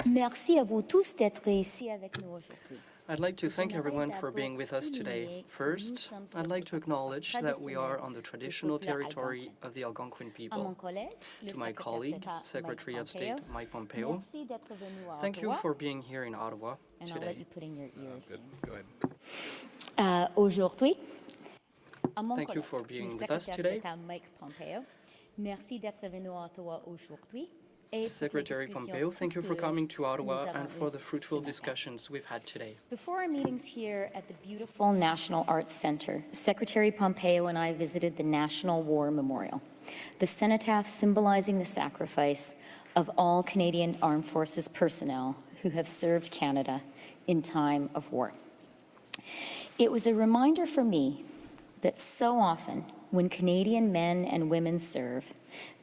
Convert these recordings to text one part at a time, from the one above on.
Merci à vous tous d'être ici avec nous aujourd'hui. I'd like to thank everyone for being with us today. First, I'd like to acknowledge that we are on the traditional territory of the Algonquin people. To my colleague, Secretary of State Mike Pompeo, thank you for being here in Ottawa today. And I'll let you put in your ears. Good. Go ahead. Aujourd'hui, thank you for being with us today. Mike Pompeo, merci d'être venu à Ottawa aujourd'hui. Secretary Pompeo, thank you for coming to Ottawa and for the fruitful discussions we've had today. Before our meetings here at the beautiful National Arts Centre, Secretary Pompeo and I visited the National War Memorial, the cenotaph symbolizing the sacrifice of all Canadian Armed Forces personnel who have served Canada in time of war. It was a reminder for me that so often when Canadian men and women serve,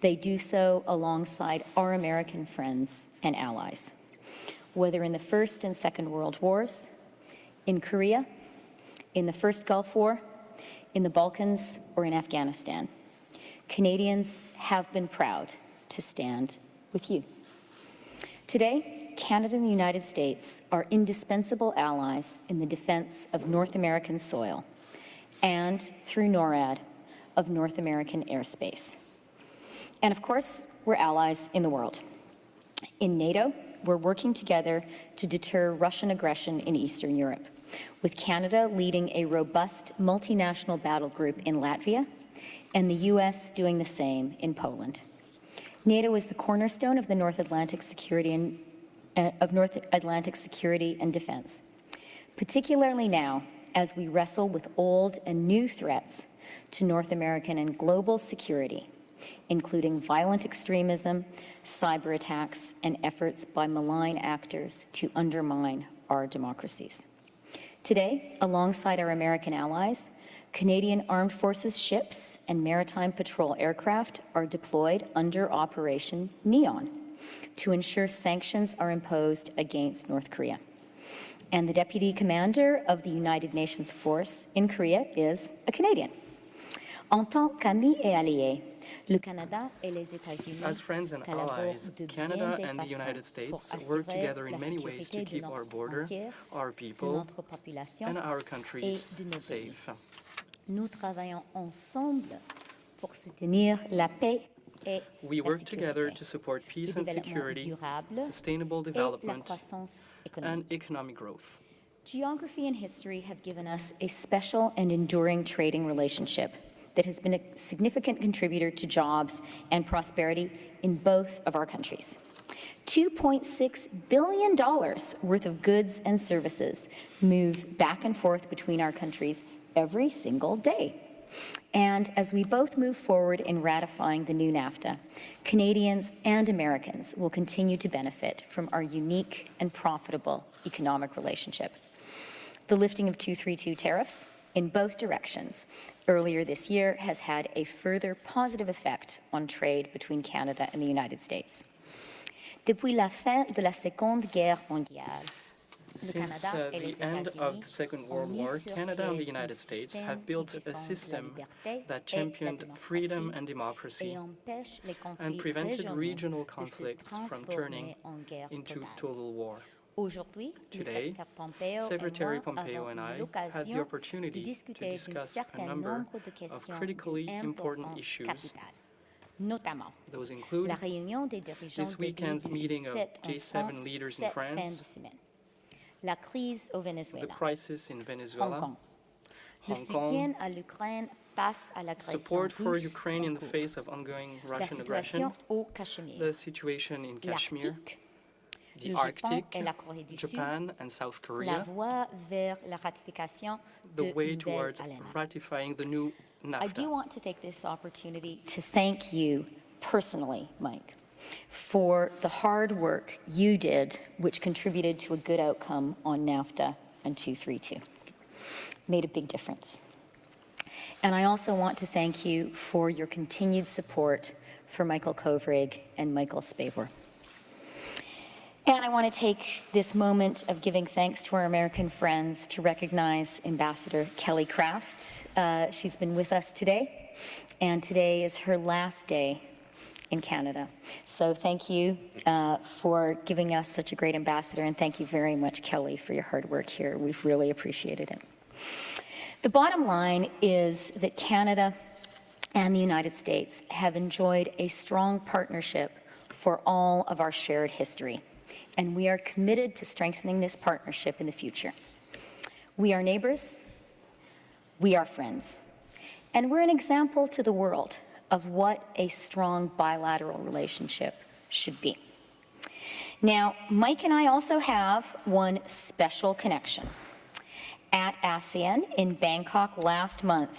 they do so alongside our American friends and allies, whether in the First and Second World Wars, in Korea, in the First Gulf War, in the Balkans, or in Afghanistan. Canadians have been proud to stand with you. Today, Canada and the United States are indispensable allies in the defense of North American soil and, through NORAD, of North American airspace. And of course, we're allies in the world. In NATO, we're working together to deter Russian aggression in Eastern Europe, with Canada leading a robust multinational battle group in Latvia and the US doing the same in Poland. NATO is the cornerstone of the North Atlantic security and defense, particularly now as we wrestle with old and new threats to North American and global security, including violent extremism, cyber attacks, and efforts by malign actors to undermine our democracies. Today, alongside our American allies, Canadian Armed Forces ships and maritime patrol aircraft are deployed under Operation Neon to ensure sanctions are imposed against North Korea. And the Deputy Commander of the United Nations Force in Korea is a Canadian. En tant qu'amis et alliés, le Canada et les États-Unis As friends and allies, Canada and the United States work together in many ways to keep our border, our people, and our countries safe. Nous travaillons ensemble pour soutenir la paix. We work together to support peace and security, sustainable development, and economic growth. Geography and history have given us a special and enduring trading relationship that has been a significant contributor to jobs and prosperity in both of our countries. $2.6 billion worth of goods and services move back and forth between our countries every single day. And as we both move forward in ratifying the new NAFTA, Canadians and Americans will continue to benefit from our unique and profitable economic relationship. The lifting of 232 tariffs in both directions earlier this year has had a further positive effect on trade between Canada and the United States. Depuis la fin de la Seconde Guerre mondiale, since the end of the Second World War, Canada and the United States have built a system that championed freedom and democracy and prevented regional conflicts from turning into total war. Today, Secretary Pompeo and I had the opportunity to discuss a number of critically important issues. Those include this weekend's meeting of G7 leaders in France, the crisis in Venezuela, Hong Kong, support for Ukraine in the face of ongoing Russian aggression, the situation in Kashmir, the Arctic, Japan and South Korea, the way towards ratifying the new NAFTA. I do want to take this opportunity to thank you personally, Mike, for the hard work you did, which contributed to a good outcome on NAFTA and 232. Made a big difference. And I also want to thank you for your continued support for Michael Kovrig and Michael Spavor. And I want to take this moment of giving thanks to our American friends to recognize Ambassador Kelly Craft. She's been with us today, and today is her last day in Canada. So thank you for giving us such a great ambassador, and thank you very much, Kelly, for your hard work here. We've really appreciated it. The bottom line is that Canada and the United States have enjoyed a strong partnership for all of our shared history, and we are committed to strengthening this partnership in the future. We are neighbors, we are friends, and we're an example to the world of what a strong bilateral relationship should be. Now, Mike and I also have one special connection. At ASEAN in Bangkok last month,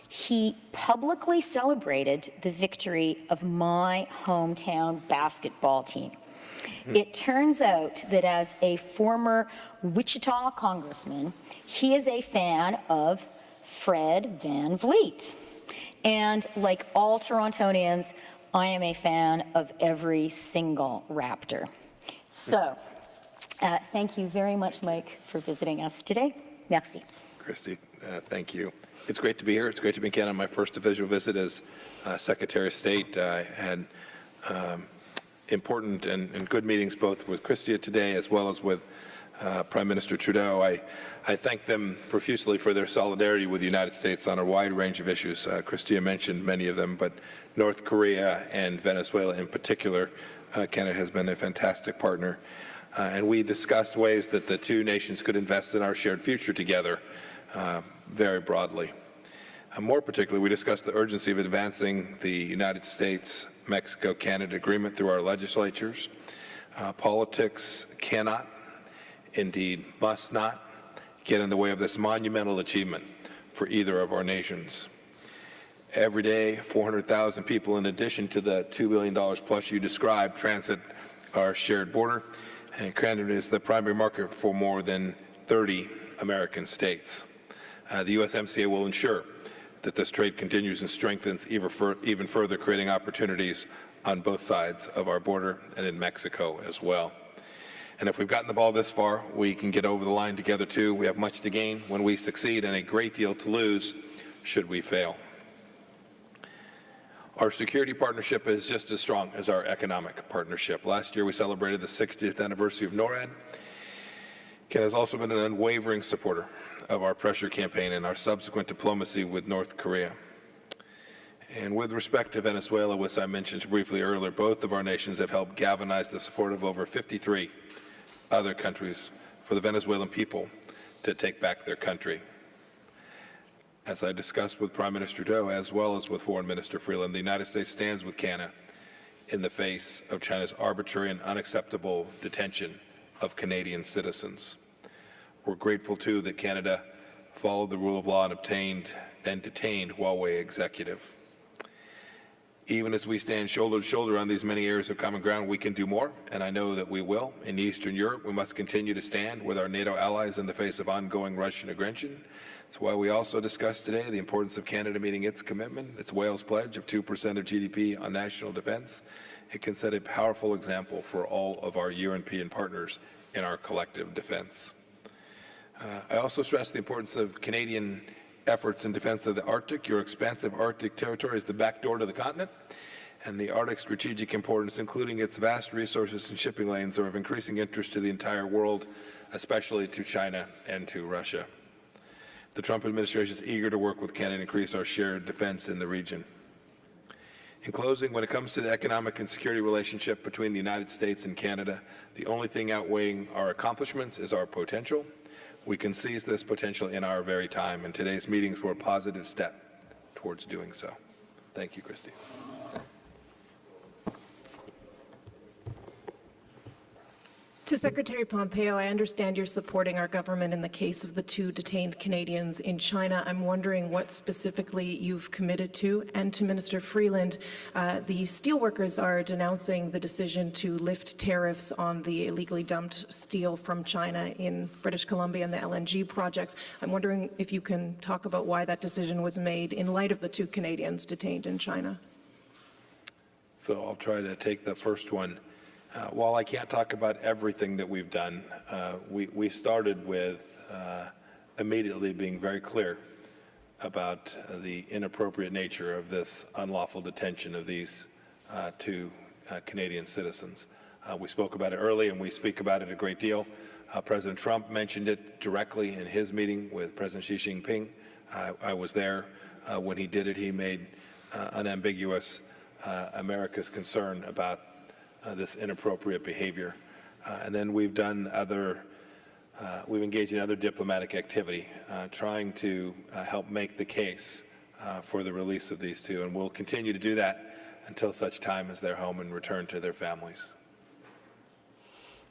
he publicly celebrated the victory of my hometown basketball team. It turns out that as a former Wichita congressman, he is a fan of Fred VanVleet. And like all Torontonians, I am a fan of every single Raptor. So, thank you very much, Mike, for visiting us today. Merci. Christy, thank you. It's great to be here. It's great to be in Canada. My first official visit as Secretary of State. I had important and good meetings both with Chrystia today as well as with Prime Minister Trudeau. I thank them profusely for their solidarity with the United States on a wide range of issues. Chrystia mentioned many of them, but North Korea and Venezuela in particular, Canada has been a fantastic partner. And we discussed ways that the two nations could invest in our shared future together very broadly. More particularly, we discussed the urgency of advancing the United States-Mexico-Canada agreement through our legislatures. Politics cannot, indeed must not, get in the way of this monumental achievement for either of our nations. Every day, 400,000 people, in addition to the $2 billion plus you described, transit our shared border, and Canada is the primary market for more than 30 American states. The USMCA will ensure that this trade continues and strengthens even further, creating opportunities on both sides of our border and in Mexico as well. And if we've gotten the ball this far, we can get over the line together too. We have much to gain when we succeed and a great deal to lose should we fail. Our security partnership is just as strong as our economic partnership. Last year we celebrated the 60th anniversary of NORAD. Canada has also been an unwavering supporter of our pressure campaign and our subsequent diplomacy with North Korea. And with respect to Venezuela, which I mentioned briefly earlier, both of our nations have helped galvanize the support of over 53 other countries for the Venezuelan people to take back their country. As I discussed with Prime Minister Trudeau, as well as with Foreign Minister Freeland, the United States stands with Canada in the face of China's arbitrary and unacceptable detention of Canadian citizens. We're grateful, too, that Canada followed the rule of law and obtained and detained Huawei executive. Even as we stand shoulder to shoulder on these many areas of common ground, we can do more, and I know that we will. In Eastern Europe, we must continue to stand with our NATO allies in the face of ongoing Russian aggression. That's why we also discussed today the importance of Canada meeting its commitment, its Wales pledge of 2% of GDP on national defense. It can set a powerful example for all of our European partners in our collective defense. I also stress the importance of Canadian efforts in defense of the Arctic. Your expansive Arctic territory is the back door to the continent, and the Arctic's strategic importance, including its vast resources and shipping lanes, are of increasing interest to the entire world, especially to China and to Russia. The Trump administration is eager to work with Canada to increase our shared defense in the region. In closing, when it comes to the economic and security relationship between the United States and Canada, the only thing outweighing our accomplishments is our potential. We can seize this potential in our very time, and today's meetings were a positive step towards doing so. Thank you, Chrystia. To Secretary Pompeo, I understand you're supporting our government in the case of the 2 detained Canadians in China. I'm wondering what specifically you've committed to. And to Minister Freeland, the steelworkers are denouncing the decision to lift tariffs on the illegally dumped steel from China in British Columbia and the LNG projects. I'm wondering if you can talk about why that decision was made in light of the 2 Canadians detained in China. So I'll try to take the first one. While I can't talk about everything that we've done, we started with immediately being very clear about the inappropriate nature of this unlawful detention of these to Canadian citizens. We spoke about it early, and we speak about it a great deal. President Trump mentioned it directly in his meeting with President Xi Jinping. I was there when he did it. He made unambiguous America's concern about this inappropriate behavior. And then we've done we've engaged in other diplomatic activity, trying to help make the case for the release of these two, and we'll continue to do that until such time as they're home and return to their families.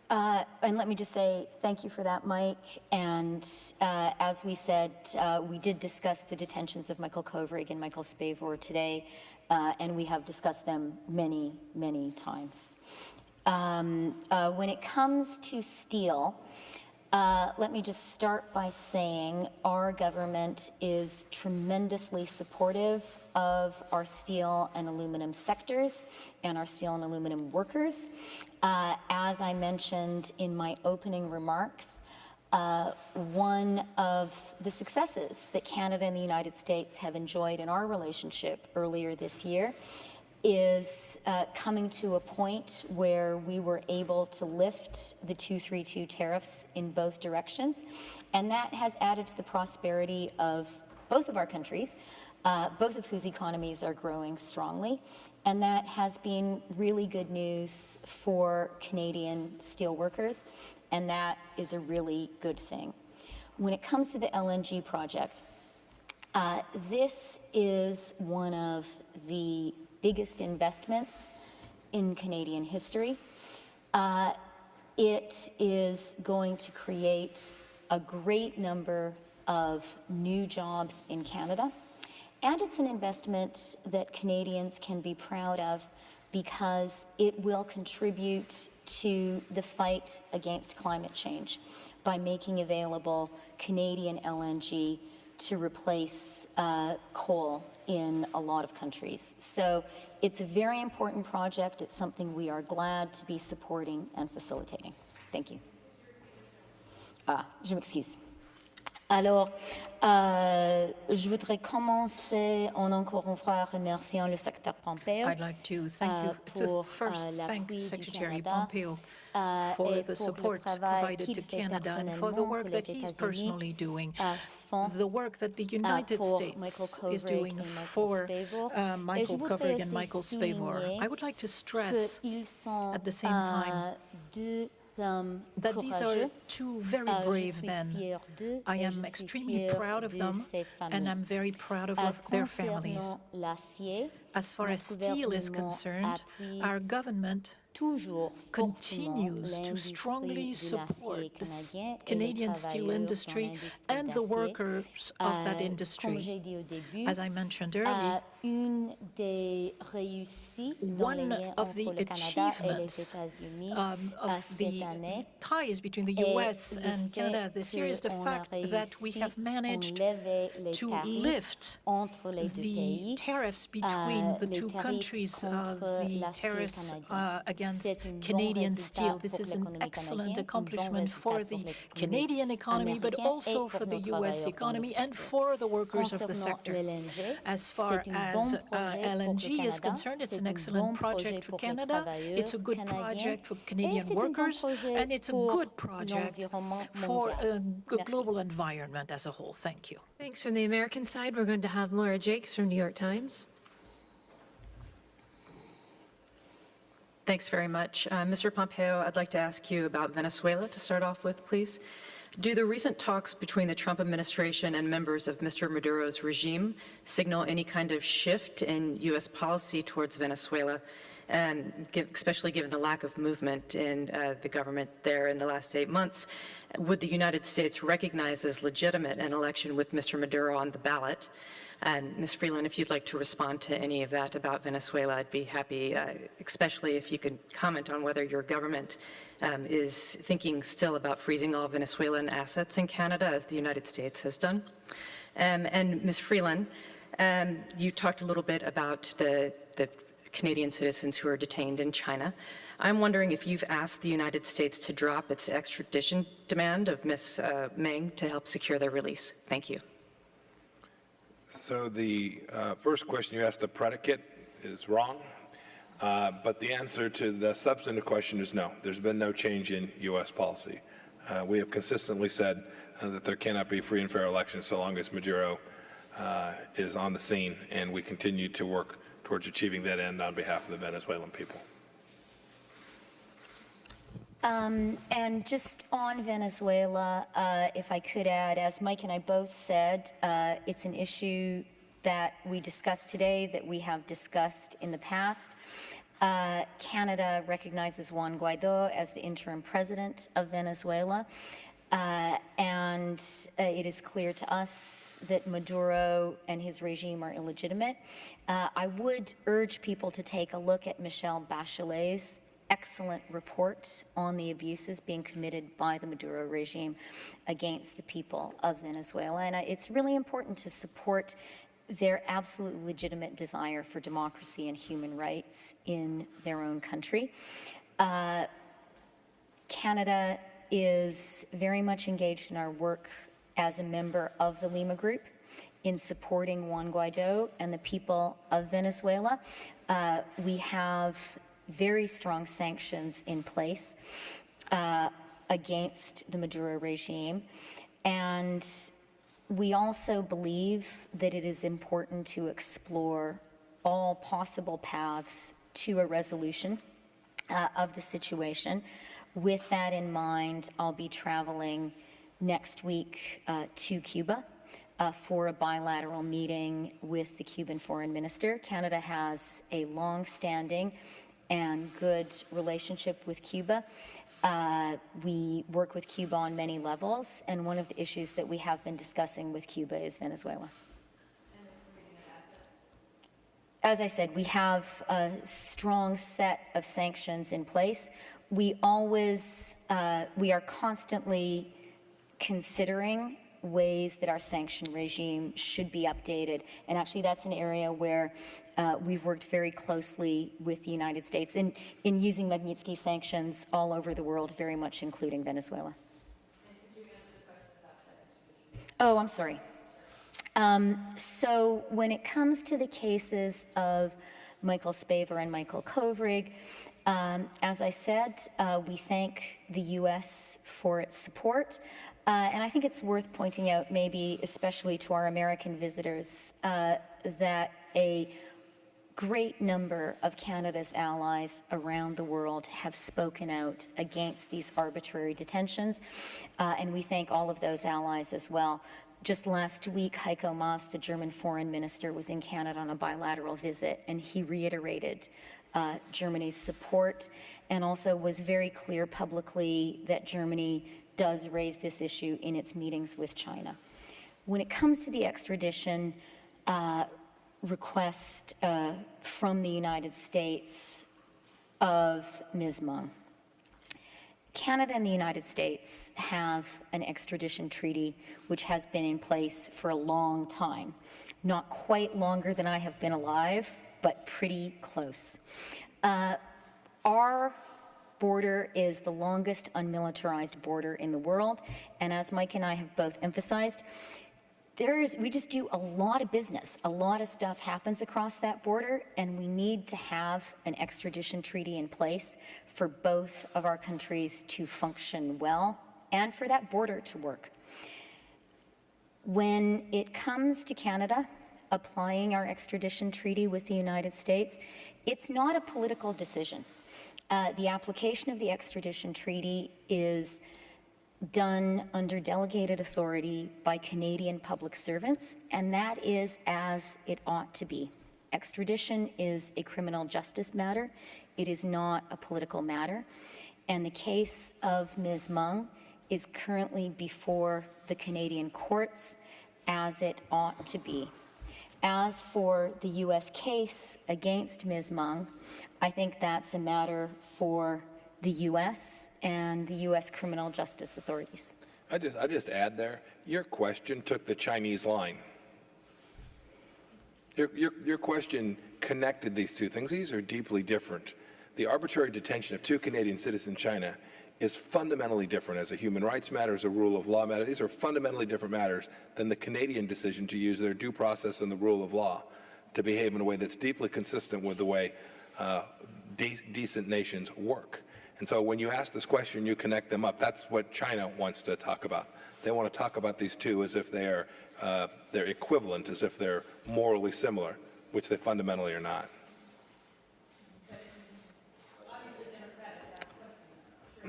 And let me just say thank you for that, Mike. And as we said, we did discuss the detentions of Michael Kovrig and Michael Spavor today, and we have discussed them many, many times. When it comes to steel, let me just start by saying our government is tremendously supportive of our steel and aluminum sectors and our steel and aluminum workers. As I mentioned in my opening remarks, one of the successes that Canada and the United States have enjoyed in our relationship earlier this year is coming to a point where we were able to lift the 232 tariffs in both directions, and that has added to the prosperity of both of our countries, both of whose economies are growing strongly, and that has been really good news for Canadian steelworkers, and that is a really good thing. When it comes to the LNG project, this is one of the biggest investments in Canadian history. It is going to create a great number of new jobs in Canada, and it's an investment that Canadians can be proud of because it will contribute to the fight against climate change by making available Canadian LNG to replace coal in a lot of countries. So it's a very important project. It's something we are glad to be supporting and facilitating. Thank you. Je m'excuse. Alors, je voudrais commencer encore une fois remerciant le secrétaire Pompeo. I'd like to first thank Secretary Pompeo for the support provided to Canada and for the work that he's personally doing, the work that the United States is doing for Michael Kovrig and Michael Spavor. I would like to stress at the same time that these are two very brave men. I am extremely proud of them, and I'm very proud of their families. As far as steel is concerned, our government continues to strongly support the Canadian steel industry and the workers of that industry. As I mentioned earlier, one of the achievements of the ties between the U.S. and Canada this year is the fact that we have managed to lift the tariffs between the two countries, the tariffs against Canadian steel. This is an excellent accomplishment for the Canadian economy, but also for the U.S. economy and for the workers of the sector. As far as LNG is concerned, it's an excellent project for Canada, it's a good project for Canadian workers, and it's a good project for the global environment as a whole. Thank you. Thanks. From the American side, we're going to have Laura Jakes from New York Times. Thanks very much. Mr. Pompeo, I'd like to ask you about Venezuela to start off with, please. Do the recent talks between the Trump administration and members of Mr. Maduro's regime signal any kind of shift in U.S. policy towards Venezuela, and especially given the lack of movement in the government there in the last 8 months? Would the United States recognize as legitimate an election with Mr. Maduro on the ballot? And Ms. Freeland, if you'd like to respond to any of that about Venezuela, I'd be happy, especially if you could comment on whether your government is thinking still about freezing all Venezuelan assets in Canada, as the United States has done. And Ms. Freeland, you talked a little bit about the Canadian citizens who are detained in China. I'm wondering if you've asked the United States to drop its extradition demand of Ms. Meng to help secure their release. Thank you. So the first question you asked, the predicate, is wrong. But the answer to the substantive question is no. There's been no change in U.S. policy. We have consistently said that there cannot be free and fair elections so long as Maduro is on the scene, and we continue to work towards achieving that end on behalf of the Venezuelan people. And just on Venezuela, if I could add, as Mike and I both said, it's an issue that we discussed today, that we have discussed in the past. Canada recognizes Juan Guaido as the interim president of Venezuela, and it is clear to us that Maduro and his regime are illegitimate. I would urge people to take a look at Michelle Bachelet's excellent report on the abuses being committed by the Maduro regime against the people of Venezuela. And it's really important to support their absolutely legitimate desire for democracy and human rights in their own country. Canada is very much engaged in our work as a member of the Lima Group in supporting Juan Guaido and the people of Venezuela. We have very strong sanctions in place against the Maduro regime. And we also believe that it is important to explore all possible paths to a resolution of the situation. With that in mind, I'll be traveling next week to Cuba for a bilateral meeting with the Cuban foreign minister. Canada has a long-standing and good relationship with Cuba. We work with Cuba on many levels, and one of the issues that we have been discussing with Cuba is Venezuela. As I said, we have a strong set of sanctions in place. We are constantly considering ways that our sanction regime should be updated. And actually, that's an area where we've worked very closely with the United States in using Magnitsky sanctions all over the world, very much including Venezuela. Oh, I'm sorry. So when it comes to the cases of Michael Spavor and Michael Kovrig, as I said, we thank the U.S. for its support. And I think it's worth pointing out, maybe especially to our American visitors, that a great number of Canada's allies around the world have spoken out against these arbitrary detentions. And we thank all of those allies as well. Just last week, Heiko Maas, the German foreign minister, was in Canada on a bilateral visit, and he reiterated Germany's support and also was very clear publicly that Germany does raise this issue in its meetings with China. When it comes to the extradition request from the United States of Ms. Meng, Canada and the United States have an extradition treaty which has been in place for a long time. Not quite longer than I have been alive, but pretty close. Our border is the longest unmilitarized border in the world, and as Mike and I have both emphasized, we just do a lot of business. A lot of stuff happens across that border, and we need to have an extradition treaty in place for both of our countries to function well and for that border to work. When it comes to Canada applying our extradition treaty with the United States, it's not a political decision. The application of the extradition treaty is done under delegated authority by Canadian public servants, and that is as it ought to be. Extradition is a criminal justice matter. It is not a political matter. And the case of Ms. Meng is currently before the Canadian courts as it ought to be. As for the U.S. case against Ms. Meng, I think that's a matter for the U.S. and the U.S. criminal justice authorities. I just add there, your question took the Chinese line. Your question connected these two things. These are deeply different. The arbitrary detention of two Canadian citizens in China is fundamentally different as a human rights matter, as a rule of law matter. These are fundamentally different matters than the Canadian decision to use their due process and the rule of law to behave in a way that's deeply consistent with the way decent nations work. And so when you ask this question, you connect them up. That's what China wants to talk about. They want to talk about these two as if they are they're equivalent, as if they're morally similar, which they fundamentally are not.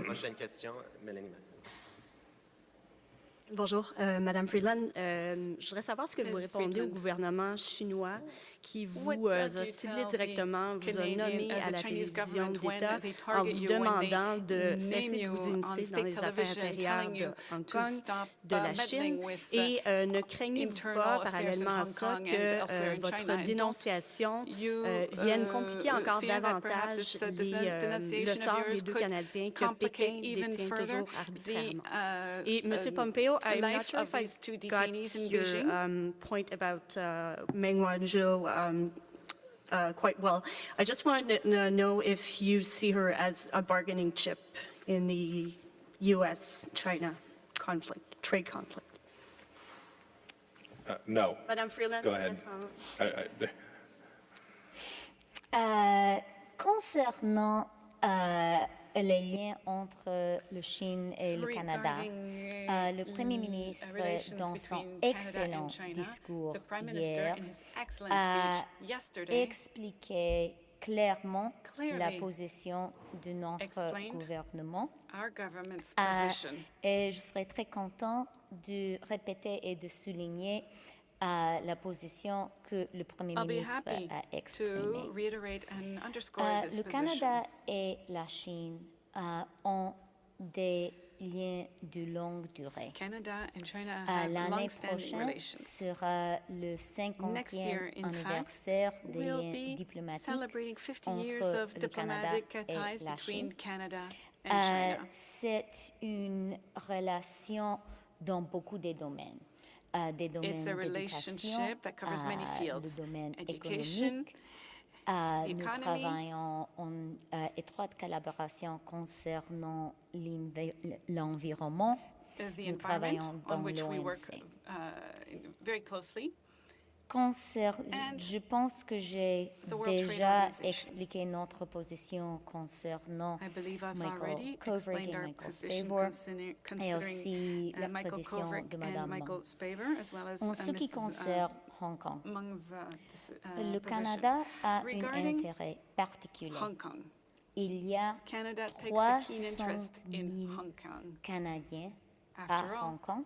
Prochaine question, Mélanie. Bonjour, Madame Freeland. Je voudrais savoir ce que vous répondez au gouvernement chinois qui vous a ciblé directement, vous a nommé à la télévision d'État en vous demandant de cesser de vous immiscer dans les affaires intérieures de Hong Kong, de la Chine, et ne craignez-vous pas, parallèlement à ça, que votre dénonciation vienne compliquer encore davantage le sort des deux Canadiens que Pékin détient toujours arbitrairement? Et M. Pompeo, I'm not sure if I got your point about Meng Wanzhou quite well. I just wanted to know if you see her as a bargaining chip in the U.S.-China conflict, trade conflict. No. Madame Freeland? Go ahead. Concernant les liens entre la Chine et le Canada, le Premier ministre, dans son excellent discours hier, a expliqué clairement la position de notre gouvernement. Et je serais très content de répéter et de souligner la position que le Premier ministre a exprimée. Le Canada et la Chine ont des liens de longue durée. L'année prochaine sera le 50e anniversaire des liens diplomatiques entre le Canada et la Chine. C'est une relation dans beaucoup de domaines. Des domaines d'éducation, le domaine économique. Nous travaillons en étroite collaboration concernant l'environnement. Nous travaillons dans l'OMC. Je pense que j'ai déjà expliqué notre position concernant Michael Kovrig et Michael Spavor, et aussi la position de Mme Meng. En ce qui concerne Hong Kong, le Canada a un intérêt particulier. Il y a 300 000 Canadiens à Hong Kong,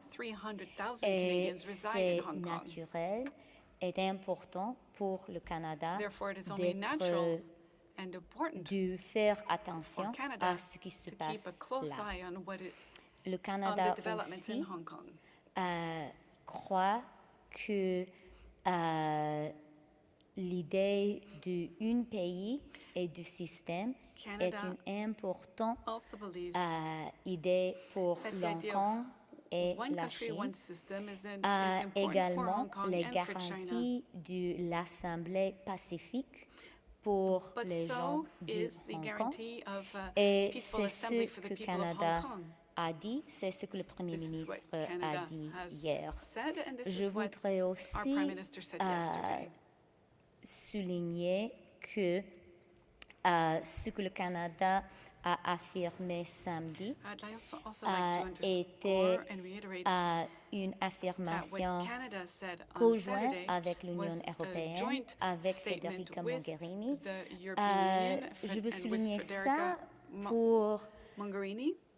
et c'est naturel et important pour le Canada de faire attention à ce qui se passe là. Le Canada aussi croit que l'idée d'un pays et du système est une importante idée pour Hong Kong et la Chine. Également les garanties de l'Assemblée pacifique pour les gens de Hong Kong. Et c'est ce que le Canada a dit, c'est ce que le Premier ministre a dit hier. Je voudrais aussi souligner que ce que le Canada a affirmé samedi était une affirmation conjointe avec l'Union européenne, avec Federica Mogherini. Je veux souligner ça pour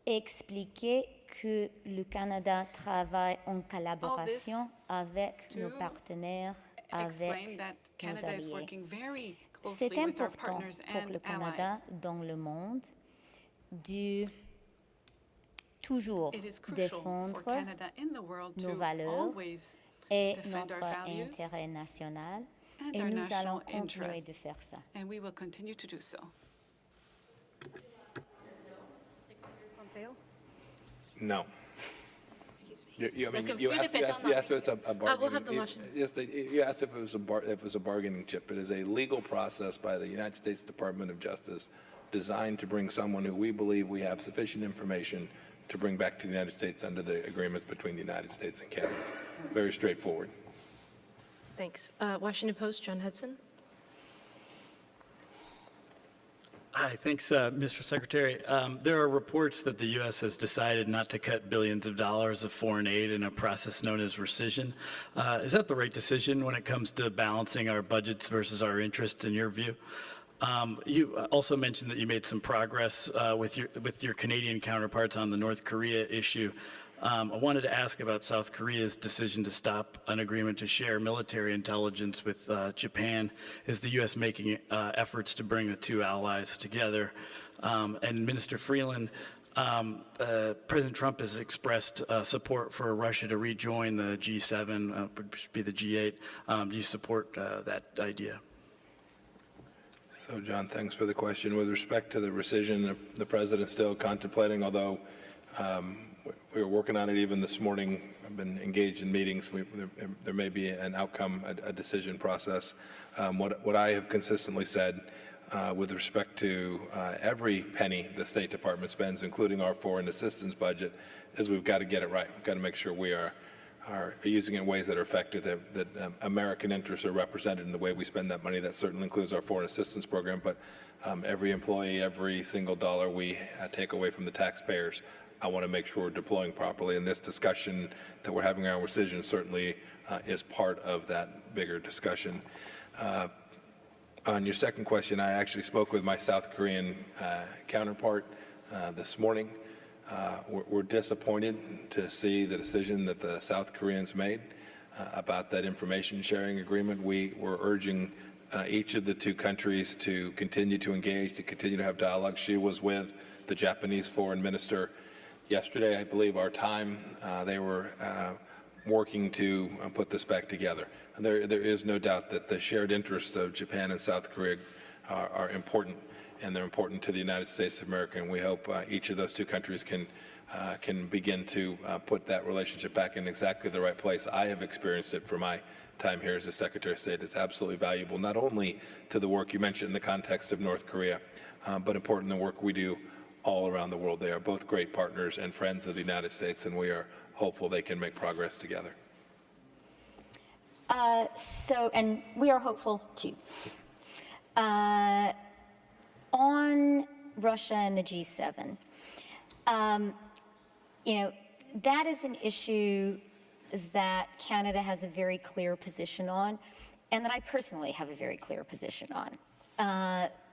expliquer que le Canada travaille en collaboration avec nos partenaire avec nos alliés. C'est important pour le Canada dans le monde de toujours défendre nos valeurs et notre intérêt national, et nous allons continuer de faire ça. No. Excuse me. You Parce que vous you pouvez asked, you répéter asked, en you asked if it's a we'll have the bargaining. motion. Yes, you asked if it was a bargaining chip. It is a legal process by the United States Department of Justice designed to bring someone who we believe we have sufficient information to bring back to the United States under the agreements between the United States and Canada. Very straightforward. Thanks. Washington Post, John Hudson. Hi, thanks, Mr. Secretary. There are reports that the U.S. has decided not to cut billions of dollars of foreign aid in a process known as rescission. Is that the right decision when it comes to balancing our budgets versus our interests, in your view? You also mentioned that you made some progress with your Canadian counterparts on the North Korea issue. I wanted to ask about South Korea's decision to stop an agreement to share military intelligence with Japan. Is the U.S. making efforts to bring the two allies together? And Minister Freeland, President Trump has expressed support for Russia to rejoin the G7, which would be the G8. Do you support that idea? So, John, thanks for the question. With respect to the rescission, the president's still contemplating, although we were working on it even this morning. I've been engaged in meetings. There may be an outcome, a decision process. What I have consistently said with respect to every penny the State Department spends, including our foreign assistance budget, is we've got to get it right. We've got to make sure we are using it in ways that are effective, that American interests are represented in the way we spend that money. That certainly includes our foreign assistance program, but every employee, every single dollar we take away from the taxpayers, I want to make sure we're deploying properly. And this discussion that we're having around rescission certainly is part of that bigger discussion. On your second question, I actually spoke with my South Korean counterpart this morning. We're disappointed to see the decision that the South Koreans made about that information sharing agreement. We were urging each of the two countries to continue to engage, to continue to have dialogue. She was with the Japanese foreign minister yesterday, I believe, our time. They were working to put this back together. And there is no doubt that the shared interests of Japan and South Korea are important, and they're important to the United States of America. And we hope each of those two countries can begin to put that relationship back in exactly the right place. I have experienced it for my time here as a Secretary of State. It's absolutely valuable, not only to the work you mentioned in the context of North Korea, but important the work we do all around the world. They are both great partners and friends of the United States, and we are hopeful they can make progress together. And we are hopeful too. On Russia and the G7, that is an issue that Canada has a very clear position on, and that I personally have a very clear position on.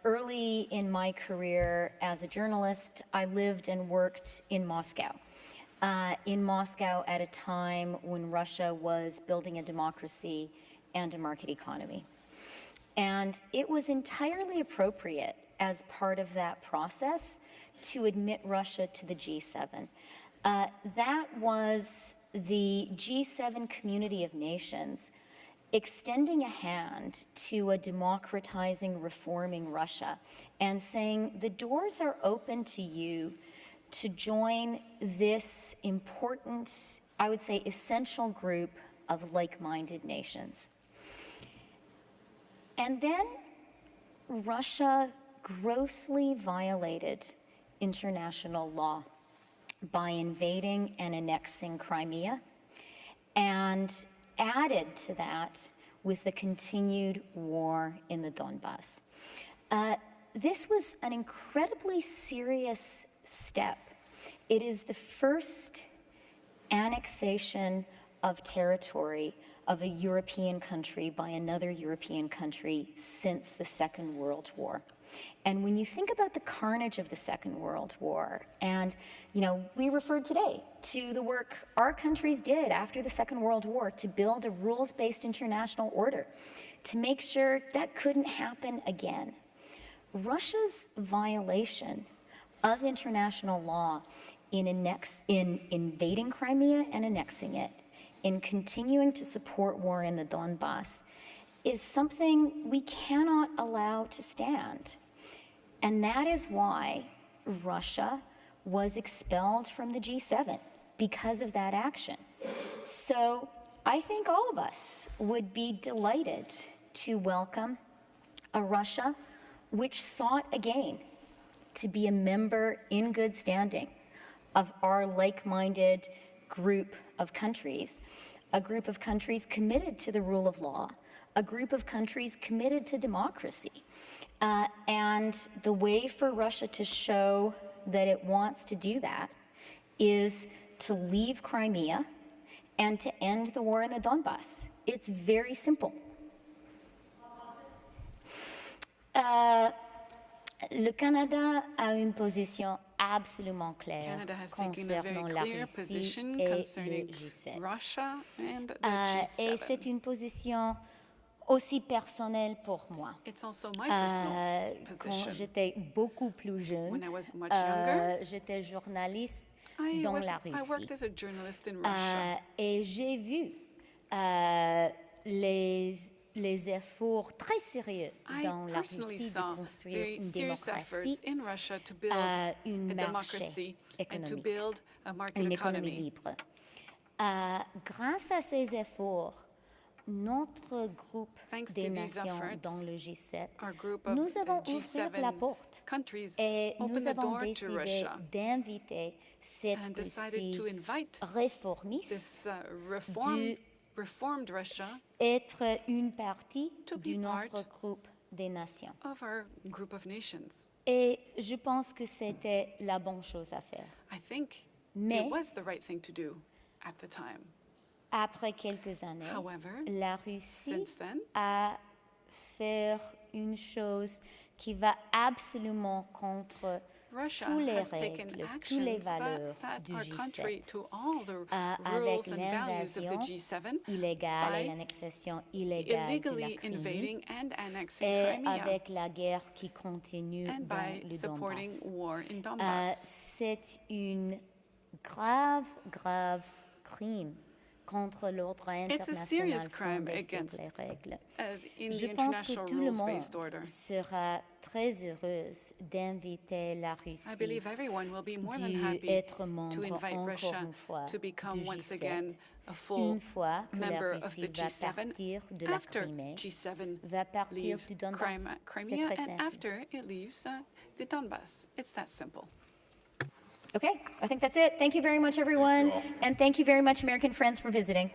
Early in my career as a journalist, I lived and worked in Moscow. At a time when Russia was building a democracy and a market economy. And it was entirely appropriate as part of that process to admit Russia to the G7. That was the G7 community of nations extending a hand to a democratizing, reforming Russia and saying, the doors are open to you to join this important, I would say, essential group of like-minded nations. And then Russia grossly violated international law by invading and annexing Crimea, and added to that with the continued war in the Donbass. This was an incredibly serious step. It is the first annexation of territory of a European country by another European country since the Second World War. And when you think about the carnage of the Second World War, and we referred today to the work our countries did after the Second World War to build a rules-based international order to make sure that couldn't happen again. Russia's violation of international law in invading Crimea and annexing it, in continuing to support war in the Donbass, is something we cannot allow to stand. And that is why Russia was expelled from the G7, because of that action. So I think all of us would be delighted to welcome a Russia which sought again to be a member in good standing of our like-minded group of countries, a group of countries committed to the rule of law, a group of countries committed to democracy. And the way for Russia to show that it wants to do that is to leave Crimea and to end the war in the Donbass. It's very simple. Le Canada a une position absolument claire Canada has taken a very concernant la clear Russie position et concerning le G7. Russia and the Et G7. c'est une position aussi personnelle pour moi. It's also my personal Quand position. j'étais beaucoup plus jeune, When I was much younger, j'étais journaliste I dans la worked Russie. as a journalist in Russia. Et j'ai vu les efforts très sérieux dans la personally Russie de saw construire very une serious efforts démocratie, in Russia to build une a marché democracy and to économique, build a market une économie economy. libre. Grâce à ces efforts, notre groupe Thanks des to these nations efforts, dans le G7, our group of nous avons G7 ouvert la porte countries et nous opened the avons door to décidé Russia d'inviter cette and decided to Russie invite réformiste this reformed Russia être une partie to be de notre part groupe des nations. of our group of nations. Et je pense que c'était la bonne chose à faire. I think Mais it was the right thing to do at the time. après quelques années, However, la Russie since then, a fait une chose qui va absolument contre Russia tous les has taken règles, toutes les actions valeurs that du are contrary G7. to all the Avec rules and values of the l'invasion G7 illégale et by l'annexion illégale de la illegally Crimée invading and annexing et Crimea avec la guerre qui continue and dans by le supporting Donbass. war in Donbass. C'est une grave crime contre l'ordre It's a international serious crime fondé sur against les règles. in Je the pense que international tout le rules-based monde order. sera très heureuse d'inviter la I Russie believe everyone will be more than happy d'être membre to invite encore Russia une fois to become du once G7, again a full une fois que la member of Russie the va G7 partir de la after Crimée, G7 va partir leaves du Donbass. C'est Crimea très and simple. after it leaves the Donbass. It's that simple. Okay, I think that's it. Thank you very much, everyone. And thank you very much, American friends, for visiting.